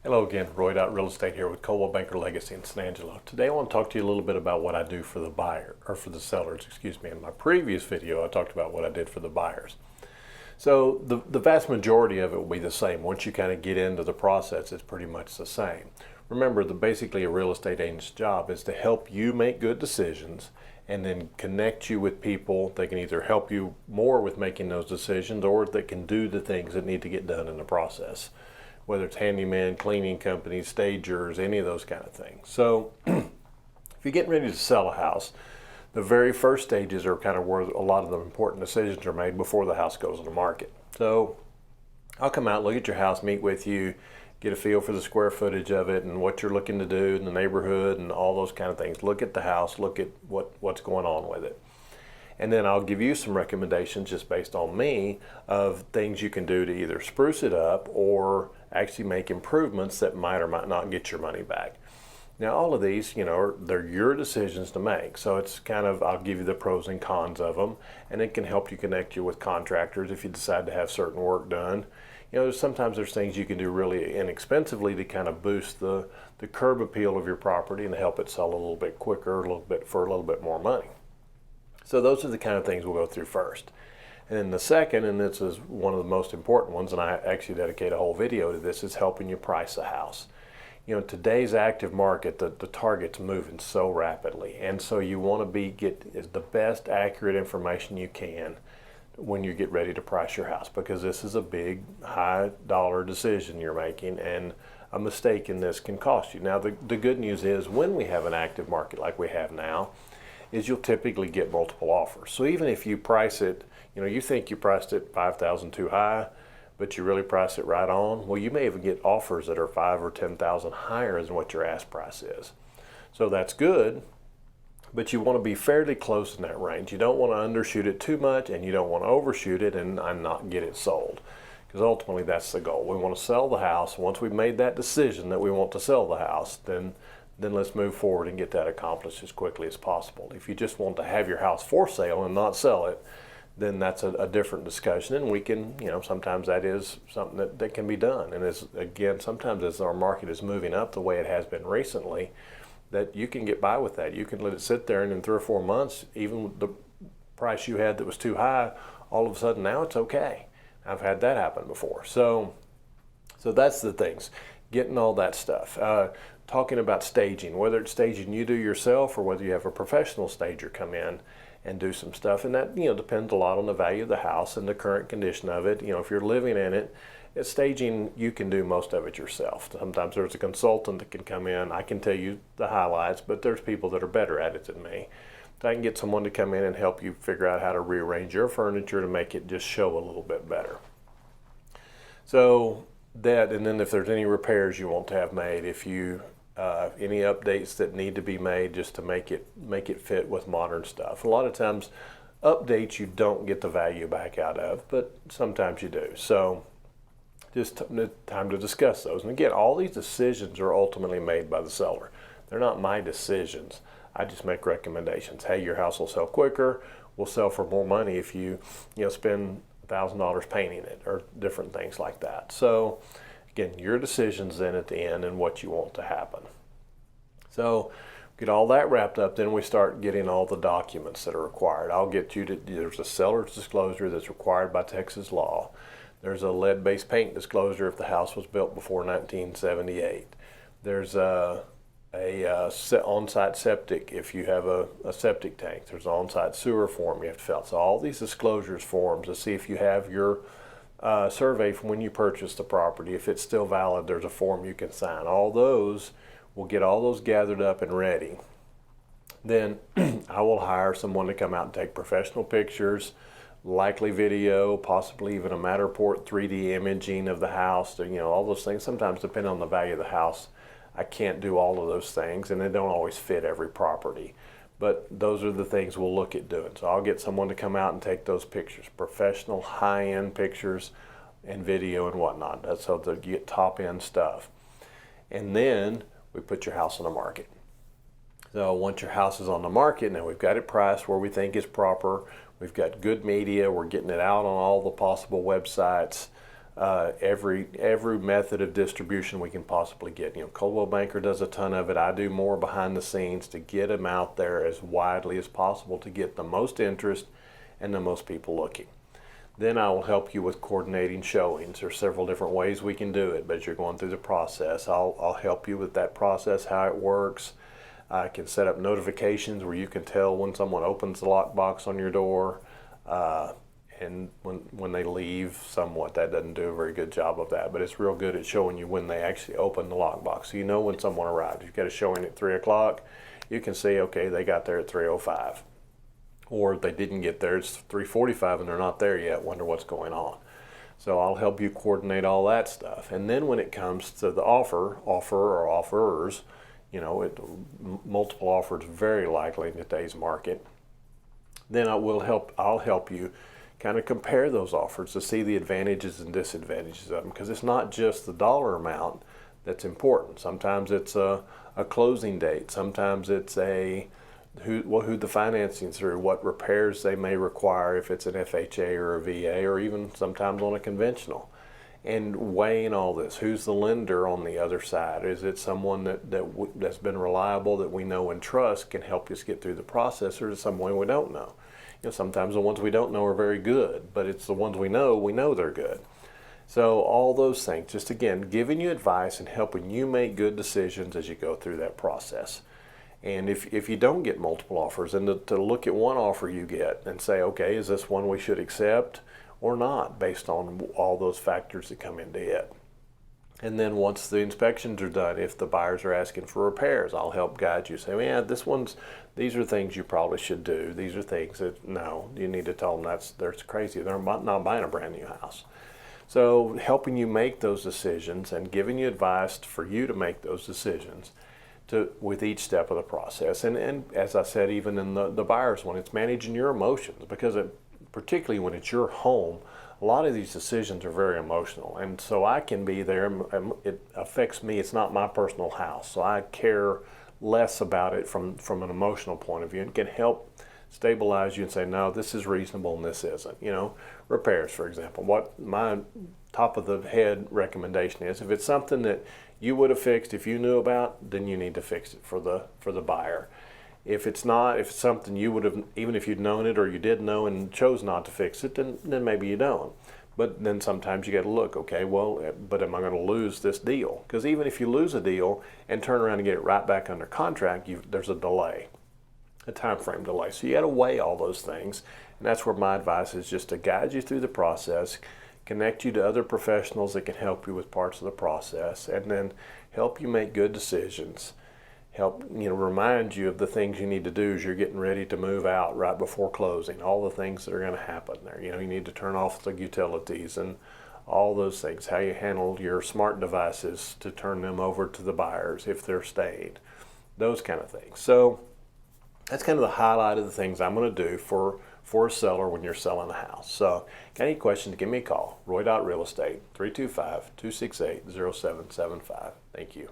Hello again, Roy.RealEstate here with Coldwell Banker Legacy in San Angelo. Today I want to talk to you a little bit about what I do for the buyer, or for the sellers, excuse me. In my previous video I talked about what I did for the buyers. So the vast majority of it will be the same. Once you kind of get into the process, it's pretty much the same. Remember that basically a real estate agent's job is to help you make good decisions and then connect you with people that can either help you more with making those decisions or that can do the things that need to get done in the process. Whether it's handyman, cleaning companies, stagers, any of those kind of things. So if you're getting ready to sell a house, the very first stages are kind of where a lot of the important decisions are made before the house goes on the market. So I'll come out, look at your house, meet with you, get a feel for the square footage of it and what you're looking to do in the neighborhood and all those kind of things. Look at the house, look at what's going on with it. And then I'll give you some recommendations just based on me of things you can do to either spruce it up or actually make improvements that might or might not get your money back. Now all of these, they're your decisions to make. So it's kind of, I'll give you the pros and cons of them, and it can help you connect you with contractors if you decide to have certain work done. Sometimes there's things you can do really inexpensively to kind of boost the curb appeal of your property and help it sell a little bit quicker, for a little bit more money. So those are the kind of things we'll go through first. And then the second, and this is one of the most important ones, and I actually dedicate a whole video to this, is helping you price a house. Today's active market, the target's moving so rapidly, and so you want to get the best accurate information you can when you get ready to price your house, because this is a big, high dollar decision you're making, and a mistake in this can cost you. Now the good news is when we have an active market like we have now, is you'll typically get multiple offers. So even if you price it, you think you priced it $5,000 too high, but you really price it right on, well, you may even get offers that are $5,000 or $10,000 higher than what your ask price is. So that's good, but you want to be fairly close in that range. You don't want to undershoot it too much, and you don't want to overshoot it and not get it sold, because ultimately that's the goal. We want to sell the house. Once we've made that decision that we want to sell the house, then let's move forward and get that accomplished as quickly as possible. If you just want to have your house for sale and not sell it, then that's a different discussion, and we can, sometimes that is something that can be done. And again, sometimes as our market is moving up the way it has been recently, that you can get by with that. You can let it sit there, and in 3 or 4 months, even the price you had that was too high, all of a sudden now it's okay. I've had that happen before. So that's the things, getting all that stuff. Talking about staging, whether it's staging you do yourself or whether you have a professional stager come in and do some stuff, and that depends a lot on the value of the house and the current condition of it. If you're living in it, staging, you can do most of it yourself. Sometimes there's a consultant that can come in. I can tell you the highlights, but there's people that are better at it than me. So I can get someone to come in and help you figure out how to rearrange your furniture to make it just show a little bit better. So that, and then if there's any repairs you want to have made, if you any updates that need to be made just to make it fit with modern stuff. A lot of times updates you don't get the value back out of, but sometimes you do. So just time to discuss those. And again, all these decisions are ultimately made by the seller. They're not my decisions. I just make recommendations. Hey, your house will sell quicker, will sell for more money if you spend $1,000 painting it, or different things like that. So again, your decisions then at the end and what you want to happen. So get all that wrapped up, then we start getting all the documents that are required. I'll get you to, there's a seller's disclosure that's required by Texas law. There's a lead-based paint disclosure if the house was built before 1978. There's a on-site septic if you have a septic tank. There's an on-site sewer form you have to fill out. So all these disclosures forms to see if you have your survey from when you purchased the property. If it's still valid, there's a form you can sign. All those, we'll get all those gathered up and ready. Then I will hire someone to come out and take professional pictures, likely video, possibly even a Matterport 3D imaging of the house, all those things. Sometimes depending on the value of the house, I can't do all of those things, and they don't always fit every property. But those are the things we'll look at doing. So I'll get someone to come out and take those pictures, professional high-end pictures and video and whatnot. That's how you get top-end stuff. And then we put your house on the market. So once your house is on the market, now we've got it priced where we think is proper. We've got good media. We're getting it out on all the possible websites. every method of distribution we can possibly get. Coldwell Banker does a ton of it. I do more behind the scenes to get them out there as widely as possible to get the most interest and the most people looking. Then I will help you with coordinating showings. There's several different ways we can do it, but as you're going through the process, I'll help you with that process, how it works. I can set up notifications where you can tell when someone opens the lockbox on your door, and when they leave. Somewhat, that doesn't do a very good job of that, but it's real good at showing you when they actually open the lockbox. So you know when someone arrived. If you've got a showing at 3 o'clock, you can see, okay, they got there at 3:05. Or if they didn't get there, it's 3:45 and they're not there yet, wonder what's going on. So I'll help you coordinate all that stuff. And then when it comes to the offer or offerers, multiple offers very likely in today's market, then I'll help you kind of compare those offers to see the advantages and disadvantages of them, because it's not just the dollar amount that's important. Sometimes it's a closing date. Sometimes it's who the financing's through, what repairs they may require if it's an FHA or a VA, or even sometimes on a conventional. And weighing all this, who's the lender on the other side? Is it someone that's been reliable, that we know and trust, can help us get through the process, or is it someone we don't know? Sometimes the ones we don't know are very good, but it's the ones we know they're good. So all those things, just again, giving you advice and helping you make good decisions as you go through that process. And if you don't get multiple offers, and to look at one offer you get and say, okay, is this one we should accept or not, based on all those factors that come into it. And then once the inspections are done, if the buyers are asking for repairs, I'll help guide you. Say, yeah, these are things you probably should do. These are things that, no, you need to tell them that's crazy. They're not buying a brand new house. So helping you make those decisions and giving you advice for you to make those decisions with each step of the process. And as I said, even in the buyer's one, it's managing your emotions, because particularly when it's your home, a lot of these decisions are very emotional, and so I can be there. It affects me. It's not my personal house, so I care less about it from an emotional point of view, and can help stabilize you and say, no, this is reasonable and this isn't. Repairs, for example. What my top of the head recommendation is, if it's something that you would have fixed if you knew about, then you need to fix it for the buyer. If it's something you would have, even if you'd known it or you did know and chose not to fix it, then maybe you don't. But then sometimes you got to look, okay, well, but am I going to lose this deal? Because even if you lose a deal and turn around and get it right back under contract, there's a delay, a time frame delay. So you got to weigh all those things, and that's where my advice is, just to guide you through the process, connect you to other professionals that can help you with parts of the process, and then help you make good decisions. Help remind you of the things you need to do as you're getting ready to move out right before closing, all the things that are going to happen there. You need to turn off the utilities and all those things, how you handle your smart devices to turn them over to the buyers if they're staying, those kind of things. So that's kind of the highlight of the things I'm going to do for a seller when you're selling a house. So got any questions, give me a call. Roy.RealEstate, 325-268-0775. Thank you.